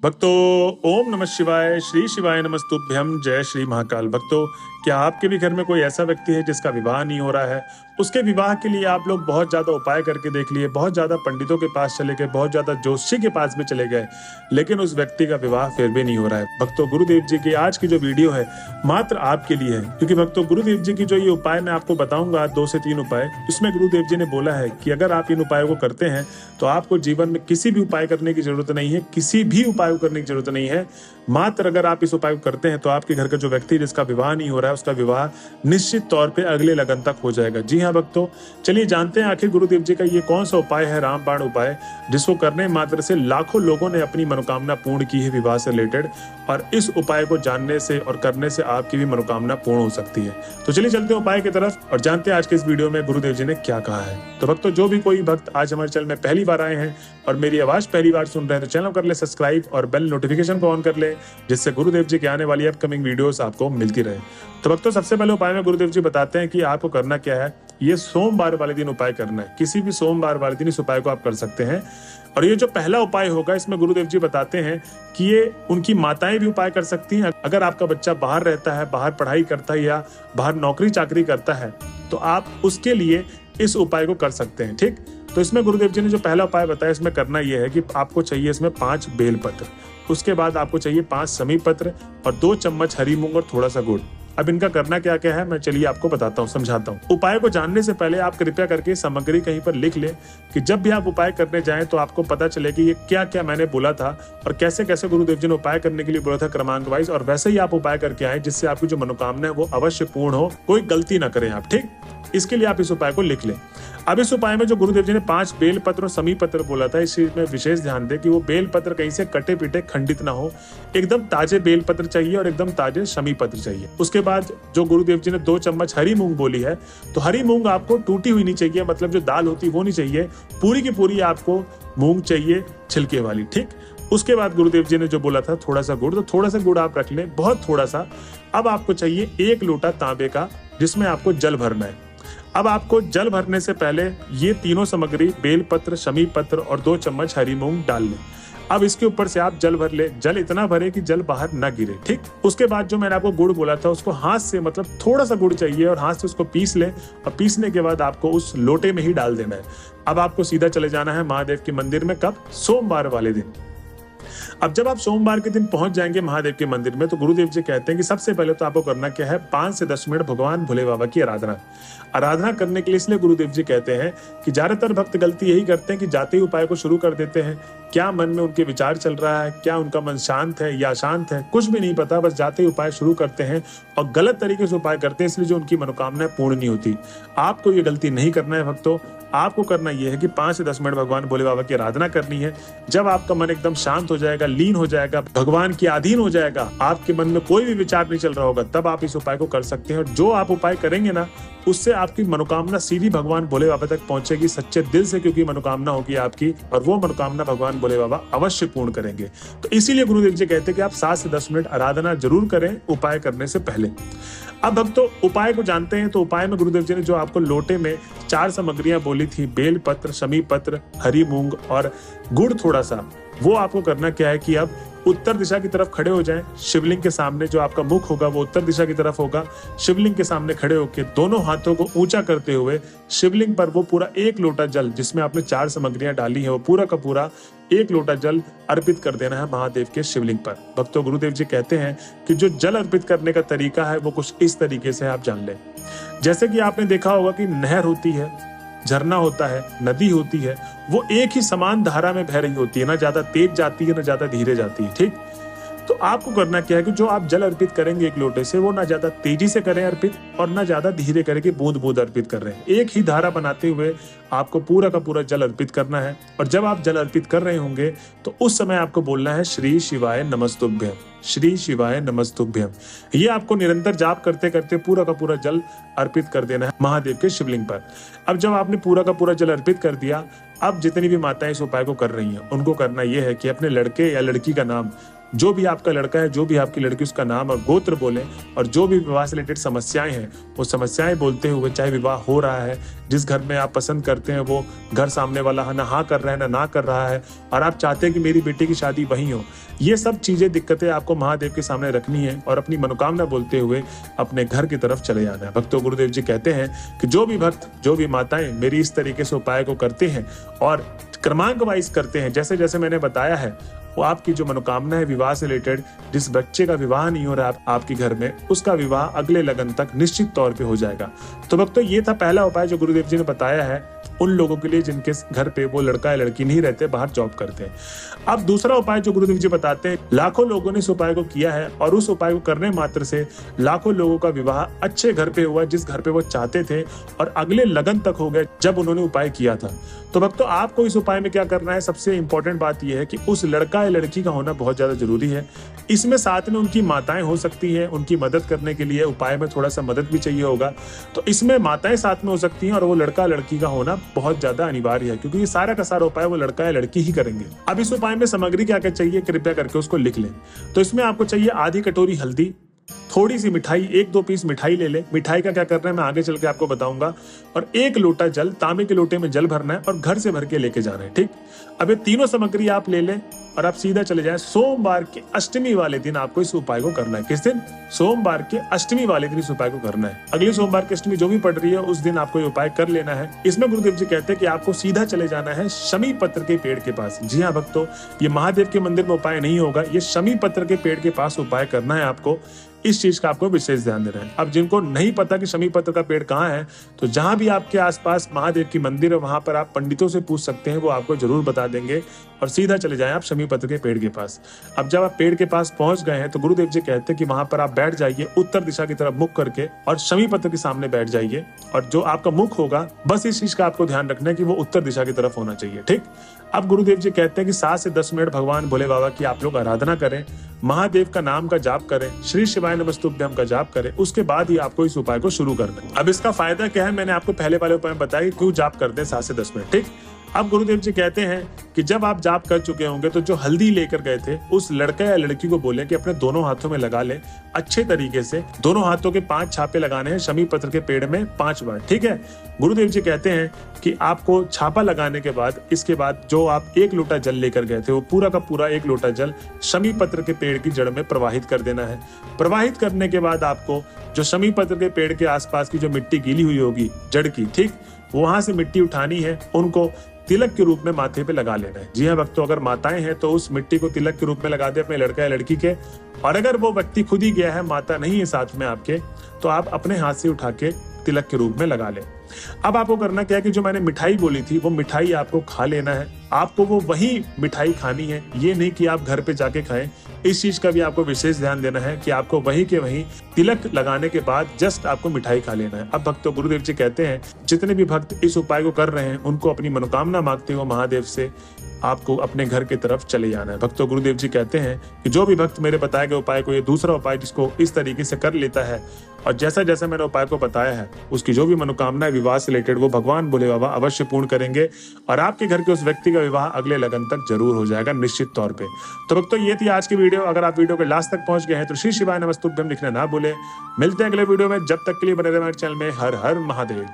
भक्तों, ओम नमः शिवाय, श्री शिवाय नमस्तुभ्यम, जय श्री महाकाल। भक्तों, क्या आपके भी घर में कोई ऐसा व्यक्ति है जिसका विवाह नहीं हो रहा है? उसके विवाह के लिए आप लोग बहुत ज्यादा उपाय करके देख लिए, बहुत ज्यादा पंडितों के पास चले गए, बहुत ज्यादा ज्योतिषी के पास भी चले गए, लेकिन उस व्यक्ति का विवाह फिर भी नहीं हो रहा है। भक्तों, गुरुदेव जी की आज की जो वीडियो है मात्र आपके लिए है, क्योंकि भक्तों गुरुदेव जी की जो ये उपाय मैं आपको बताऊंगा, 2 से 3 उपाय, इसमें गुरुदेव जी ने बोला है कि अगर आप इन उपायों को करते हैं तो आपको जीवन में किसी भी उपाय करने की जरूरत नहीं है, किसी भी उपाय करने की जरूरत नहीं है। मात्र अगर आप इस उपाय को करते हैं तो आपके घर का जो व्यक्ति जिसका विवाह नहीं हो रहा है उसका विवाह निश्चित तौर पे अगले लगन तक हो जाएगा। जी हाँ भक्तों, चलिए जानते हैं आखिर गुरुदेव जी का ये कौन सा उपाय है, रामबाण उपाय, जिसको करने मात्र से लाखों लोगों ने अपनी मनोकामना पूर्ण की है विवाह से रिलेटेड। और इस उपाय को जानने से और करने से आपकी भी मनोकामना पूर्ण हो सकती है। तो चलिए चलते हैं उपाय की तरफ और जानते हैं आज के इस वीडियो में गुरुदेव जी ने क्या कहा है। तो भक्तों, जो भी कोई भक्त आज हमारे चैनल में पहली बार आए हैं और मेरी आवाज पहली बार सुन रहे हैं तो चैनल कर ले सब्सक्राइब और बेल नोटिफिकेशन को ऑन कर ले, जिससे गुरुदेव जी की आने वाली अपकमिंग वीडियोस आपको मिलती रहे। तो भक्तों, सबसे पहले उपाय में गुरुदेव जी बताते हैं कि आपको करना क्या है। ये सोमवार वाले दिन उपाय करना है, किसी भी सोमवार वाले दिन इस उपाय को आप कर सकते हैं। और ये जो पहला उपाय होगा इसमें गुरुदेव जी बताते हैं कि ये उनकी माताएं भी उपाय कर सकती हैं। अगर आपका बच्चा बाहर रहता है, बाहर पढ़ाई करता है या बाहर नौकरी चाकरी करता है तो आप उसके लिए इस उपाय को कर सकते हैं। ठीक, तो इसमें गुरुदेव जी ने जो पहला उपाय बताया इसमें करना यह है कि आपको चाहिए इसमें 5 बेलपत्र, उसके बाद आपको चाहिए 5 समी पत्र और 2 चम्मच हरी मूंग और थोड़ा सा गुड़। अब इनका करना क्या क्या है मैं चलिए आपको बताता हूँ, समझाता हूँ। उपाय को जानने से पहले आप कृपया करके सामग्री कहीं पर लिख लें कि जब भी आप उपाय करने जाएं तो आपको पता चले कि ये क्या क्या मैंने बोला था और कैसे कैसे गुरुदेव जी ने उपाय करने के लिए बोला था क्रमांक वाइज, और वैसे ही आप उपाय करके आए जिससे आपकी जो मनोकामना है वो अवश्य पूर्ण हो, कोई गलती ना करें आप। ठीक, इसके लिए आप इस उपाय को लिख लें। अब इस उपाय में जो गुरुदेव जी ने 5 बेल पत्र और समी पत्र बोला था, इस चीज में विशेष ध्यान दें कि वो बेल पत्र कहीं से कटे पीटे खंडित ना हो, एकदम ताजे बेल पत्र चाहिए और एकदम ताजे समी पत्र चाहिए। उसके बाद जो गुरुदेव जी ने 2 चम्मच हरी मूंग बोली है, तो हरी मूंग आपको टूटी हुई नहीं चाहिए, मतलब जो दाल होती है वो नहीं चाहिए, पूरी की पूरी आपको मूंग चाहिए छिलके वाली। ठीक, उसके बाद गुरुदेव जी ने जो बोला था थोड़ा सा गुड़, तो थोड़ा सा गुड़ आप रख लें, बहुत थोड़ा सा। अब आपको चाहिए 1 लोटा तांबे का जिसमें आपको जल भरना है। अब आपको जल भरने से पहले ये तीनों सामग्री बेल पत्र, शमी पत्र और 2 चम्मच हरी मूंग डाल लें। अब इसके ऊपर से आप जल भर ले, जल इतना भरे कि जल बाहर ना गिरे। ठीक, उसके बाद जो मैंने आपको गुड़ बोला था उसको हाथ से, मतलब थोड़ा सा गुड़ चाहिए और हाथ से उसको पीस ले, और पीसने के बाद आपको उस लोटे में ही डाल देना है। अब आपको सीधा चले जाना है महादेव के मंदिर में। कब? सोमवार वाले दिन। अब जब आप सोमवार के दिन पहुंच जाएंगे महादेव के मंदिर में तो गुरुदेव जी कहते हैं कि सबसे पहले तो आपको करना क्या है, 5 से 10 मिनट भगवान भोले बाबा की आराधना करने के लिए। इसलिए गुरुदेव जी कहते हैं कि ज्यादातर भक्त गलती यही करते हैं कि जाते ही उपाय को शुरू कर देते हैं। क्या मन में उनके विचार चल रहा है, क्या उनका मन शांत है या अशांत है, कुछ भी नहीं पता, बस जाते ही उपाय शुरू करते हैं और गलत तरीके से उपाय करते हैं, इसलिए जो उनकी मनोकामना पूर्ण नहीं होती। आपको ये गलती नहीं करना है भक्तों। आपको करना यह है कि 5 से 10 मिनट भगवान भोले बाबा की आराधना करनी है। जब आपका मन एकदम शांत हो जाएगा, लीन हो जाएगा, भगवान के अधीन हो जाएगा, आपके मन में कोई भी विचार नहीं चल रहा होगा, तब आप इस उपाय को कर सकते हैं। और जो आप उपाय करेंगे ना, उससे आपकी मनोकामना सीधी भगवान भोले बाबा तक पहुंचेगी सच्चे दिल से, क्योंकि मनोकामना होगी आपकी और वो मनोकामना भगवान भोले बाबा अवश्य पूर्ण करेंगे। तो इसीलिए गुरुदेव जी कहते हैं कि आप 7 से 10 मिनट आराधना जरूर करें उपाय करने से पहले। अब भक्तों, उपाय को जानते हैं। तो उपाय में गुरुदेव जी ने जो आपको लोटे में 4 सामग्रियां बोली थी, बेल पत्र, शमी पत्र, हरी मूंग और गुड़ थोड़ा सा, वो आपको करना क्या है कि अब उत्तर दिशा की तरफ खड़े हो जाएं। शिवलिंग के सामने जो आपका मुख होगा वो उत्तर दिशा की तरफ होगा। शिवलिंग के सामने खड़े होकर दोनों हाथों को ऊंचा करते हुए शिवलिंग पर वो पूरा 1 लोटा जल जिसमें आपने 4 सामग्रियां डाली है, वो पूरा का पूरा 1 लोटा जल अर्पित कर देना है महादेव के शिवलिंग पर। भक्तों, गुरुदेव जी कहते हैं कि जो जल अर्पित करने का तरीका है वो कुछ इस तरीके से आप जान लें। जैसे कि आपने देखा होगा कि नहर होती है, झरना होता है, नदी होती है, वो एक ही समान धारा में बह रही होती है, ना ज्यादा तेज जाती है ना ज्यादा धीरे जाती है। ठीक, तो आपको करना क्या है कि जो आप जल अर्पित करेंगे 1 लोटे से, वो ना ज्यादा तेजी से करें अर्पित और ना ज्यादा धीरे करें कि बूंद बूंद अर्पित कर रहे हैं। एक ही धारा बनाते हुए आपको पूरा का पूरा जल अर्पित करना है। और जब आप जल अर्पित कर रहे होंगे तो उस समय आपको बोलना है श्री शिवाय नमस्तुभ्यम, श्री शिवाय नमस्तुभ्यम। ये आपको निरंतर जाप करते करते पूरा का पूरा जल अर्पित कर देना है महादेव के शिवलिंग पर। अब जब आपने पूरा का पूरा जल अर्पित कर दिया, अब जितनी भी माताएं इस उपाय को कर रही हैं उनको करना यह है कि अपने लड़के या लड़की का नाम जो भी आपका लड़का है, जो भी आपकी लड़की, उसका नाम और गोत्र बोलें, और जो भी विवाह से रिलेटेड समस्याएं हैं वो समस्याएं बोलते हुए, चाहे विवाह हो रहा है, जिस घर में आप पसंद करते हैं वो घर सामने वाला ना हाँ कर रहा है ना कर रहा है, और आप चाहते हैं कि मेरी बेटी की शादी वहीं हो, ये सब चीजें, दिक्कतें आपको महादेव के सामने रखनी है और अपनी मनोकामना बोलते हुए अपने घर की तरफ चले जाना है। भक्तों, गुरुदेव जी कहते हैं कि जो भी भक्त, जो भी माताएं मेरी इस तरीके से उपाय को करते हैं और क्रमांक वाइज करते हैं, जैसे जैसे मैंने बताया है, वो आपकी जो मनोकामना है विवाह से रिलेटेड, जिस बच्चे का विवाह नहीं हो रहा है आपके घर में, उसका विवाह अगले लगन तक निश्चित तौर पे हो जाएगा। तो भक्तों, ये था पहला उपाय जो गुरुदेव जी ने बताया है उन लोगों के लिए जिनके घर पे वो लड़का या लड़की नहीं रहते, बाहर जॉब करते हैं। अब दूसरा उपाय जो गुरुदेव जी बताते हैं, लाखों लोगों ने इस उपाय को किया है और उस उपाय को करने मात्र से लाखों लोगों का विवाह अच्छे घर पे हुआ, जिस घर पे वो चाहते थे, और अगले लगन तक हो गए जब उन्होंने उपाय किया था। तो भक्तों, आपको इस उपाय में क्या करना है, सबसे इंपॉर्टेंट बात यह है कि उस लड़का या लड़की का होना बहुत ज्यादा जरूरी है। इसमें साथ में उनकी माताएं हो सकती हैं, उनकी मदद करने के लिए उपाय में थोड़ा सा मदद भी चाहिए होगा, तो इसमें माताएं साथ में हो सकती हैं और वो लड़का लड़की का होना बहुत ज्यादा अनिवार्य है, क्योंकि ये सारा का सारा उपाय वो लड़का या लड़की ही करेंगे। अब इस उपाय में सामग्री क्या क्या चाहिए, कृपया करके उसको लिख लें। तो इसमें आपको चाहिए आधी कटोरी हल्दी, थोड़ी सी मिठाई, 1-2 पीस मिठाई ले ले। मिठाई का क्या करना है मैं आगे चल के आपको बताऊंगा। और 1 लोटा जल, तांबे के लोटे में जल भरना है और घर से भर के लेके जाना है, ठीक। अब ये तीनों सामग्री आप ले लें और आप सीधा चले जाएं। सोमवार के अष्टमी वाले दिन आपको इस उपाय को करना है। किस दिन? सोमवार के अष्टमी वाले दिन इस उपाय को करना है। अगली सोमवार की अष्टमी जो भी पड़ रही है उस दिन आपको ये उपाय कर लेना है। इसमें गुरुदेव जी कहते हैं कि आपको सीधा चले जाना है शमी पत्र के पेड़ के पास। जी हाँ भक्तों, ये महादेव के मंदिर में उपाय नहीं होगा, ये शमी पत्र के पेड़ के पास उपाय करना है आपको। इस चीज का आपको विशेष ध्यान देना है। अब जिनको नहीं पता कि शमी पत्र का पेड़ कहाँ है, तो जहां भी आपके आसपास महादेव की मंदिर है वहां पर आप पंडितों से पूछ सकते हैं, वो आपको जरूर बता देंगे। और सीधा चले जाएं आप शमी पत्र के पेड़ के पास। अब जब आप पेड़ के पास पहुंच गए हैं तो गुरुदेव जी कहते हैं कि वहां पर आप बैठ जाइए उत्तर दिशा की तरफ मुख करके और शमी पत्र के सामने बैठ जाइए। और जो आपका मुख होगा, बस इस चीज का आपको ध्यान रखना है कि वो उत्तर दिशा की तरफ होना चाहिए, ठीक। अब गुरुदेव जी कहते हैं कि 7 से 10 मिनट भगवान भोले बाबा की आप लोग आराधना करें, महादेव का नाम का जाप करें, श्री शिवाय नमस्तुभ्यम का जाप करें। उसके बाद ही आपको इस उपाय को शुरू करना है। अब इसका फायदा क्या है, मैंने आपको पहले वाले उपाय में बताया क्यों जाप करते हैं 7 से 10 मिनट, ठीक। अब गुरुदेव जी कहते हैं कि जब आप जाप कर चुके होंगे तो जो हल्दी लेकर गए थे उस लड़का या लड़की को बोले कि अपने दोनों हाथों में लगा ले अच्छे तरीके से। दोनों हाथों के 5 छापे लगाने हैं शमी पत्र के पेड़ में 5 बार, ठीक है। गुरुदेव जी कहते हैं कि आपको छापा लगाने के बाद, इसके बाद जो आप 1 लोटा जल लेकर गए थे वो पूरा का पूरा 1 लोटा जल शमी पत्र के पेड़ की जड़ में प्रवाहित कर देना है। प्रवाहित करने के बाद आपको जो शमी पत्र के पेड़ के आसपास की जो मिट्टी गीली हुई होगी जड़ की, ठीक, वहां से मिट्टी उठानी है, उनको तिलक के रूप में माथे पे लगा लेना है। जी हाँ भक्तों, अगर माताएं हैं तो उस मिट्टी को तिलक के रूप में लगा दे अपने लड़का या लड़की के। और अगर वो व्यक्ति खुद ही गया है, माता नहीं है साथ में आपके, तो आप अपने हाथ से उठा के तिलक के रूप में लगा ले। अब आपको करना क्या है कि जो मैंने मिठाई बोली थी वो मिठाई आपको खा लेना है। आपको वो वही मिठाई खानी है, ये नहीं कि आप घर पे जाके खाएं। इस चीज का भी आपको विशेष ध्यान देना है कि आपको वहीं के वहीं तिलक लगाने के बाद जस्ट आपको मिठाई खा लेना है। अब भक्तों, गुरुदेव जी कहते हैं जितने भी भक्त इस उपाय को कर रहे हैं उनको अपनी मनोकामना मांगते हो महादेव से आपको अपने घर की तरफ चले जाना है। भक्तों, गुरुदेव जी कहते हैं कि जो भी भक्त मेरे बताए गए उपाय को, ये दूसरा उपाय जिसको इस तरीके से कर लेता है और जैसा जैसा मैंने उपाय को बताया है, उसकी जो भी मनोकामना है विवाह से रिलेटेड वो भगवान भोले बाबा अवश्य पूर्ण करेंगे और आपके घर के उस व्यक्ति का विवाह अगले लगन तक जरूर हो जाएगा निश्चित तौर पे। तो भक्तों, ये थी आज की वीडियो। अगर आप वीडियो के लास्ट तक पहुंच गए हैं तो श्री शिवाय नमस्तुभ्यम लिखना ना भूले। मिलते हैं अगले वीडियो में, जब तक के लिए बने रहे हमारे चैनल में। हर हर महादेव।